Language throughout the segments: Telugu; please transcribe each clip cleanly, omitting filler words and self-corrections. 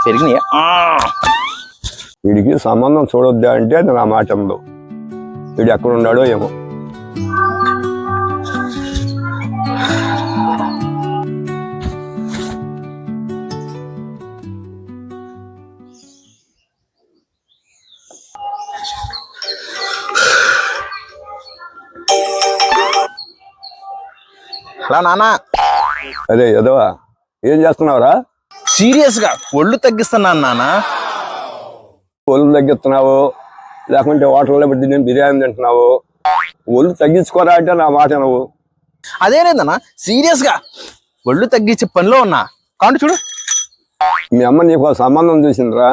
పెరిగినాయి. వీడికి సంబంధం చూడొద్దా అంటే నా మాట ఉండదు. వీడు ఎక్కడున్నాడో ఏమో. హలో నాన్న. అదే ఎదవా, ఏం చేస్తున్నావురా? సీరియస్ గా ఒళ్ళు తగ్గిస్తున్నాను నాన్న. ఒళ్ళు తగ్గిస్తున్నావు లేకుంటే హోటల్లో పెట్టి నేను బిర్యానీ తింటున్నావు. ఒళ్ళు తగ్గించుకోరా అంటే నా మాట నువ్వు. అదేనేదన్నా సీరియస్ గా ఒళ్ళు తగ్గించే పనిలో ఉన్నా. కాంటు చూడు. మీ అమ్మ నీకు సంబంధం చూసిందిరా.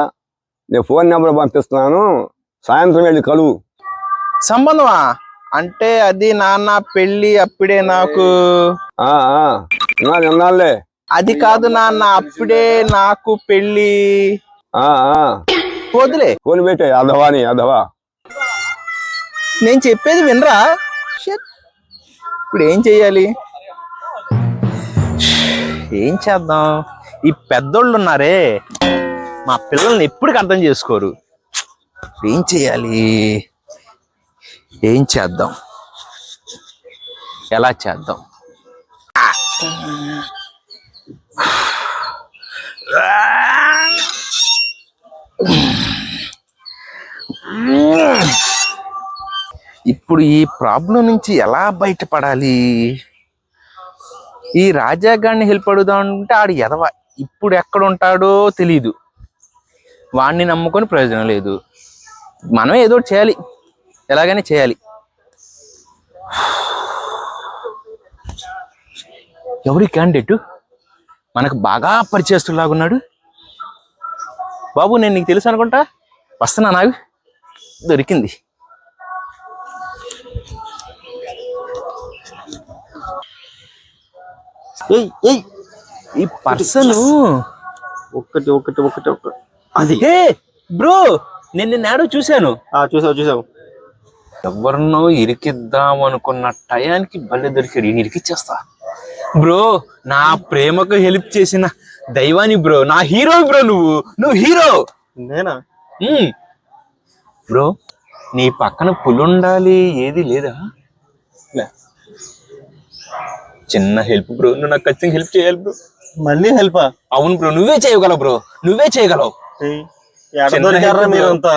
నేను ఫోన్ నెంబర్ పంపిస్తున్నాను, సాయంత్రం వెళ్ళి కలువు. సంబంధమా అంటే అది నాన్న పెళ్ళి అప్పుడే నాకు. విన్నాలే. అది కాదు నాన్న, అప్పుడే నాకు పెళ్ళి. వదిలే ఫోన్ పెట్టే అదవా నీ అదవా. నేను చెప్పేది వినరా? ఇప్పుడు ఏం చెయ్యాలి? ఏం చేద్దాం? ఈ పెద్దోళ్ళు ఉన్నారే, మా పిల్లల్ని ఎప్పటికి అర్థం చేసుకోరు. ఏం చెయ్యాలి? ఏం చేద్దాం? ఎలా చేద్దాం? ఇప్పుడు ఈ ప్రాబ్లం నుంచి ఎలా బయటపడాలి? ఈ రాజా గారిని హెల్ప్ అడుగుదాం అంటే ఆడు ఎదవ, ఇప్పుడు ఎక్కడ ఉంటాడో తెలీదు. వాడిని నమ్ముకొని ప్రయోజనం లేదు. మనం ఏదో చేయాలి, ఎలాగైనా చేయాలి. ఎవరి క్యాండిడేట్ మనకు బాగా పరిచయస్తులాగున్నాడు. బాబు, నేను నీకు తెలుసు అనుకుంటా, వస్తున్నా. నాకు దొరికింది. ఈ పర్సన్ ఒక్కటి అది. ఏ బ్రో, నేను నాడో చూశాను. చూసావు. ఎవరినో ఇరికిద్దాం అనుకున్న టయానికి భలే దొరికాడు. ఈయన ఇరికిచ్చేస్తా. బ్రో, నా ప్రేమకు హెల్ప్ చేసిన దైవాని బ్రో, నా హీరో బ్రో. నువ్వు హీరో. నేనా? బ్రో, నీ పక్కన పులుండాలి ఏది లేదా? చిన్న హెల్ప్ బ్రో, నువ్వు నాకు ఖచ్చితంగా హెల్ప్ చేయాలి బ్రో. మళ్ళీ హెల్పా? అవును బ్రో, నువ్వే చేయగలవు బ్రో, నువ్వే చేయగలవు. మీరంతా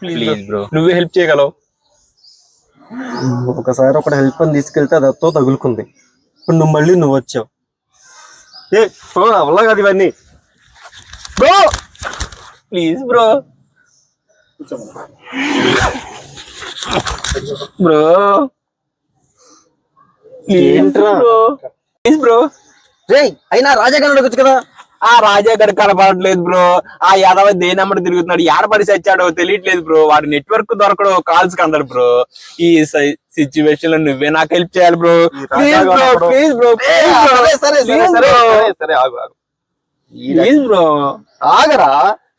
ప్లీజ్ బ్రో, నువ్వే హెల్ప్ చేయగలవు. ఒకసారి ఒకటి హెల్ప్ అని తీసుకెళ్తే అది అత్తో తగులుకుంది. ఇప్పుడు నువ్వు వచ్చావు. అవలా కాదు ఇవన్నీ. Bro please bro. Bro please bro. అయినా రాజాగారు అడగచ్చు కదా. ఆ రాజాగారు కనపడట్లేదు బ్రో. ఆ యాదవ దేనమ్మడి తిరుగుతున్నాడు, ఏడపడి చచ్చాడో తెలియట్లేదు బ్రో. వాడి నెట్వర్క్ దొరకడో, కాల్స్ కందడు బ్రో. ఈ సిచ్యువేషన్ లో నువ్వే నాకు హెల్ప్ చేయాలి bro. Please bro. Please bro ఆగరా,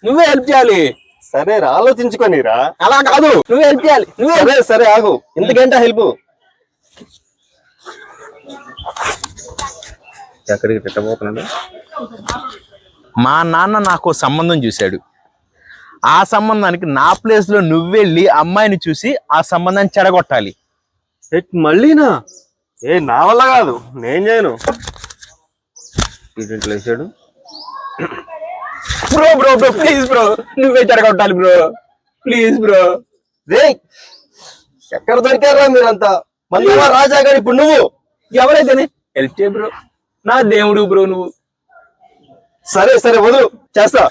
నువ్వే హెల్ప్ చేయాలి. సరే ఆలోచించుకోనిరా. అలా కాదు, నువ్వే హెల్ప్ చేయాలి. నువ్వే. సరే ఆగు. ఎందుకంటే హెల్ప్ ఎక్కడికి పెట్టబోతున్నాడు? మా నాన్న నాకు సంబంధం చూశాడు. ఆ సంబంధానికి నా ప్లేస్ లో నువ్వెళ్ళి అమ్మాయిని చూసి ఆ సంబంధాన్ని చెడగొట్టాలి. మళ్ళీనా? నా వల్ల కాదు, నేను చేయను. ఇంట్లో వేసాడు. Bro bro bro please bro, నువ్వే చెడగొట్టాలి బ్రో. Please bro. ఎక్కడ దొరికారా మీరంతా? మళ్ళీ రాజా గారు ఇప్పుడు నువ్వు ఎవరైతేనే హెల్ప్ చేయ బ్రో, నా దేవుడు బ్రో నువ్వు. సరే వదులు, చేస్తా.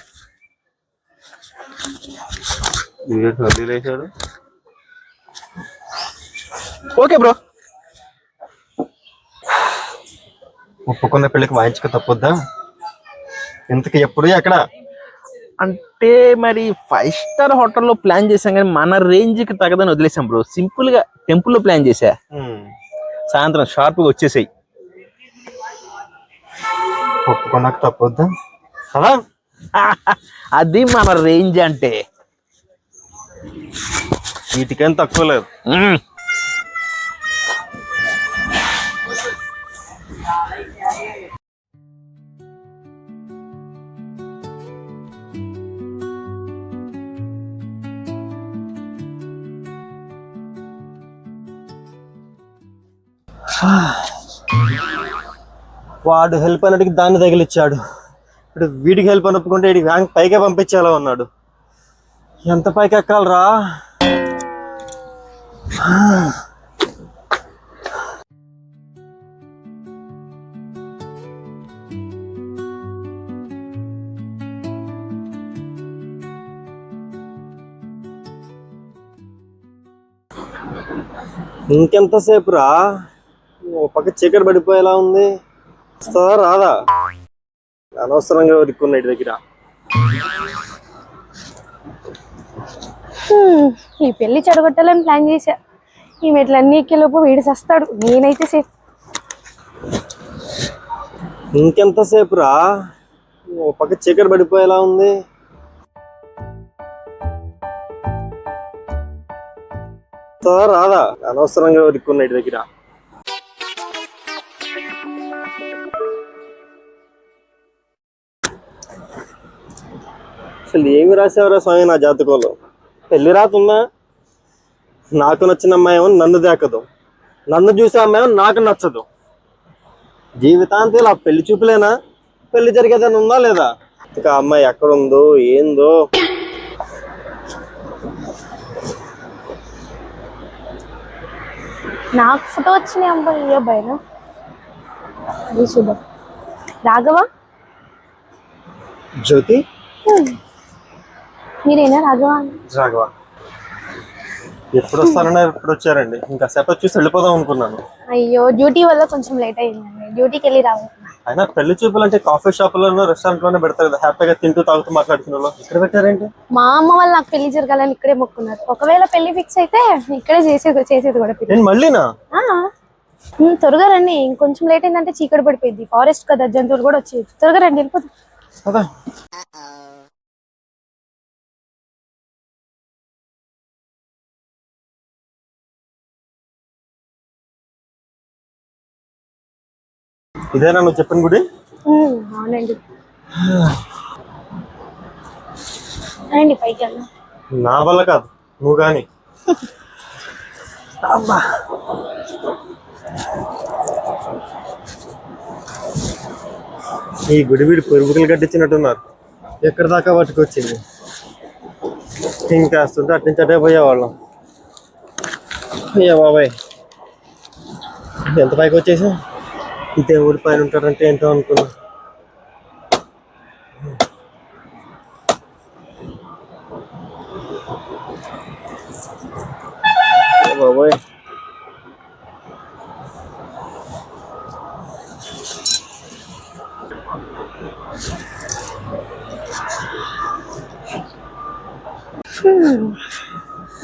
వదిలేశాడు. Okay bro. ఒప్పుకున్న పెళ్లికి వాయించక తప్పొద్దా? ఇంతకు ఎప్పుడు ఎక్కడ? అంటే మరి 5 స్టార్ హోటల్లో ప్లాన్ చేసాం కానీ మన రేంజ్ కి తగదని వదిలేసాం బ్రో. సింపుల్ గా టెంపుల్లో ప్లాన్ చేసా. సాయంత్రం షార్ప్ గా వచ్చేసాయి. ఒప్పుకున్నాక తప్పొద్దా? అది మన రేంజ్ అంటే. వీటికేం తక్కువ లేదు. వాడు హెల్ప్ అన్నట్టుకి దాన్ని తగిలిచ్చాడు. ఇప్పుడు వీడికి హెల్ప్ అని ఒప్పుకుంటే వీడికి వ్యాంక్ పైకే పంపించేలా ఉన్నాడు. ఎంత పైకి ఎక్కాలరా? ఇంకెంతసేపు రా? ఓ పక్క చీకటి పడిపోయేలా ఉంది. వస్తుందా రాదా? అనవసరంగా ఉరుక్కున్నా ఇటు దగ్గర. ఈ పెళ్లి చెడగొట్టాలని ప్లాన్ చేశా. ఈ మెట్లన్నీ ఎక్కేలోపు వీడి సస్తాడు, నేనైతే సేఫ్. ఇంకెంతసేపు రా? ఓ పక్క చీకటి పడిపోయేలా ఉంది. వస్తుందా రాదా? అనవసరంగా ఉరుక్కున్నా ఇటు దగ్గర. అసలు ఏమి రాసేవరా స్వామి నా జాతకంలో? పెళ్లి రాతుందా? నాకు నచ్చిన అమ్మాయి ఏమో నన్ను దేకదు, నన్ను చూసే అమ్మాయి ఏమో నాకు నచ్చదు. జీవితాంతం ఇలా పెళ్లి చూపులేనా? పెళ్లి జరిగేదని ఉందా లేదా? ఇక అమ్మాయి ఎక్కడుందో ఏందో. నాకు ఫోటో వచ్చిన అబ్బాయి ఏ అబ్బాయినా? శుభం. రాఘవ, జ్యోతి, మీరేనా రాఘవ? రాఘవ ఎప్పుడు వస్తారన్నారు? ఎప్పుడు వచ్చారండి? ఇంకా సేపటి చూసి వెళ్ళిపోదాం అనుకున్నాను. అయ్యో, డ్యూటీ వల్ల కొంచెం లేట్ అయిందండి. డ్యూటీకి వెళ్ళి రావాలి. అయినా పెళ్లి చూపులు అంటే కాఫీ షాపులోనో రెస్టారెంట్ లోనే పెడతారు కదా, హ్యాపీగా తింటూ తాగుతూ మాట్లాడుతున్న వాళ్ళు. ఇక్కడ పెట్టారేంటి? మా అమ్మ వాళ్ళు నాకు పెళ్లి జరగాలని ఇక్కడే మొక్కున్నారు. ఒకవేళ పెళ్లి ఫిక్స్ అయితే ఇక్కడే చేసేది కూడా పెళ్లి. నేను మళ్ళీనా? త్వరగా రండి, ఇంకొంచెం లేట్ అయిందంటే చీకటి పడిపోయింది. ఫారెస్ట్ కదా, జంతువులు కూడా వచ్చేది. త్వరగా రండి, వెళ్ళిపోతుంది. అదా ఇదేనా నువ్వు చెప్పిన గుడి? అవునండి, రండి పైకి వెళ్దాం. నా వల్ల కాదు, నువ్వు కానీ. ఈ గుడి వీడి పొరుగులు కట్టించినట్టున్నారు. ఎక్కడి దాకా పట్టుకొచ్చింది. ఇంకా వస్తుంటే అటు నుంచి అటే పోయేవాళ్ళం. అయ్యా బాబాయ్, ఎంత పైకి వచ్చేసా? దేవుడి పైన ఉంటాడంటే ఏంటో అనుకున్నా. బాబాయ్,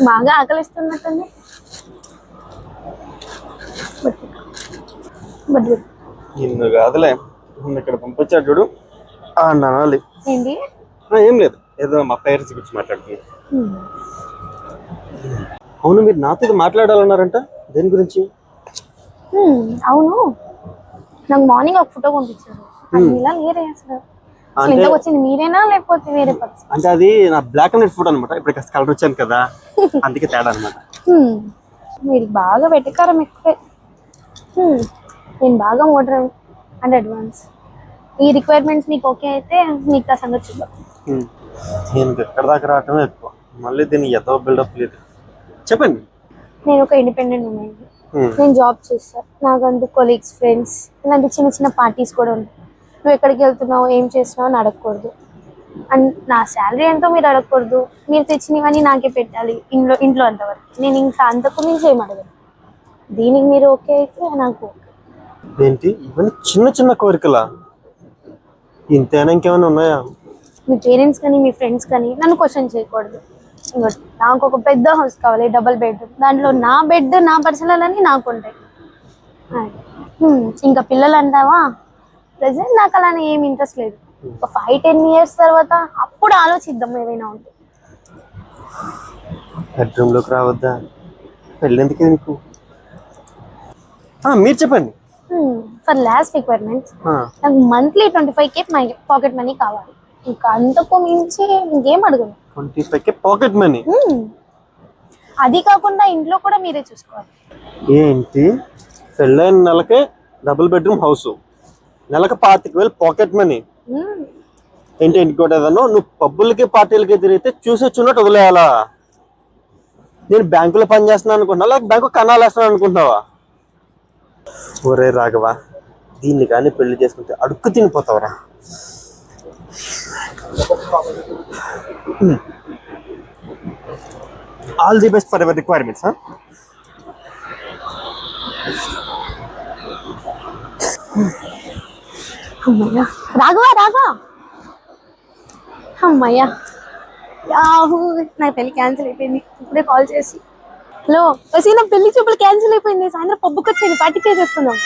బాగా ఆకలిస్తున్నట్టుంది. నిన్ను కాదులే, నిన్ను ఇక్కడ పంపించాడు చూడు, అనాలి. ఏంటి? ఏం లేదు, ఏదో మా పేరెంట్స్ గురించి మాట్లాడుతున్నాను. అవును, మీరు నాతో ఇది మాట్లాడాలన్నారంట, దేని గురించి? అవును, నాకు మార్నింగ్ ఒక ఫోటో పంపించారు. అది ఇలా లేరే అసలు. ఇంతకు వచ్చింది మీరేనా లేకపోతే వేరే పర్సన్? అంటే అది నా బ్లాక్ అండ్ వైట్ ఫోటో అనమాట. ఇప్పుడు కలర్ వచ్చాను కదా, అందుకే తేడా అనమాట. మీరు బాగా వెటకారం ఎక్కువే. నేను బాగా మోడర్న్ అండ్ అడ్వాన్స్. ఈ రిక్వైర్మెంట్స్ మీకు ఓకే అయితే మీకు ఆ సంగతి చూద్దాం. నేను ఎక్కడ దాకా రావటమే ఎక్కువ, మళ్ళీ దీన్ని ఎంతో బిల్డప్ లేదు. చెప్పండి. నేను ఒక ఇండిపెండెంట్ ఉమెన్. నేను జాబ్ చేస్తాను. నాకంటూ కొలీగ్స్, ఫ్రెండ్స్ ఇలాంటి చిన్న చిన్న పార్టీస్ కూడా ఉంటాయి. నువ్వు ఎక్కడికి వెళ్తున్నావు, ఏం చేస్తున్నావు అని అడగకూడదు. అండ్ నా శాలరీ ఎంతో మీరు అడగకూడదు. మీరు తెచ్చినవన్నీ నాకే పెట్టాలి ఇంట్లో అంతవరకు. నేను ఇంకా అంతకు మించి ఏం అడగను. దీనికి మీరు ఓకే అయితే నాకు ఓకే. ఏంటి ఇవన్నీ చిన్న చిన్న కోరికలా? ఇంతేనా, ఇంకేమైనా ఉన్నాయా? మీ పేరెంట్స్ కానీ మీ ఫ్రెండ్స్ కానీ నన్ను క్వశ్చన్ చేయకూడదు. నాకు ఒక పెద్ద హౌస్ కావాలి, డబుల్ బెడ్రూమ్. దాంట్లో నా బెడ్, నా పర్సనల్ అని నాకు ఉంటాయి. ఇంకా పిల్లలు అంటావా? ప్రెసెంట్ నాకు అలానే ఏం ఇంట్రెస్ట్ లేదు. ఒక 5-10 years తర్వాత అప్పుడు ఆలోచిద్దాం ఏదైనా ఉంటే. బెడ్రూమ్ లోకి రావద్దా? పెళ్ళెందుకు నీకు? మీరు చెప్పండి. ఫర్ లాస్ట్ రిక్వైర్మెంట్స్ నాకు మంత్లీ 25K పాకెట్ మనీ కావాలి. ఇంకా అంతకు మించి ఇంకేం అడగను. 25K pocket money? అది కాకుండా ఇంట్లో కూడా మీరే చూసుకోవాలి. ఏంటి పెళ్ళైన నెలకే డబుల్ బెడ్రూమ్ హౌస్, నెలకు 25,000 పాకెట్ మనీ. ఏంటి ఇంకోటి ఏదన్నా నువ్వు పబ్బులకి పార్టీలకి తిరిగితే చూసి చూడట్టు వదిలేయాలా? నేను బ్యాంకులో పని చేస్తున్నాను అనుకుంటున్నా, లేక బ్యాంకు కన్నాలు వేస్తున్నాను అనుకుంటున్నావా? ఒరే రాఘవ, దీన్ని కానీ పెళ్లి చేసుకుంటే అడుక్కు తినిపోతావురా. All the best for ever requirements. అమ్మయ్యా రాఘవా రాఘవా, అమ్మయ్యా యాహూ, నా పెళ్లి క్యాన్సిల్ అయిపోయింది. ఇప్పుడే కాల్ చేసి, హలో వసి నా పెళ్లి చూపులు క్యాన్సిల్ అయిపోయింది, సాయంత్రం పబ్బుకి వచ్చేది, పార్టీ చేసేస్తున్నాం.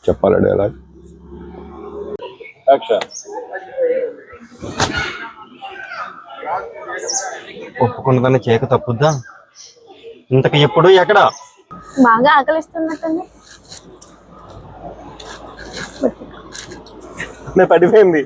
చెప్పాలా డైలాగ్? ఒప్పుకున్నదాన్ని చేయక తప్పుద్దా? ఇంతకు ఎప్పుడు ఎక్కడ? బాగా ఆకలిస్తున్నట్టుంది. పడిపోయింది.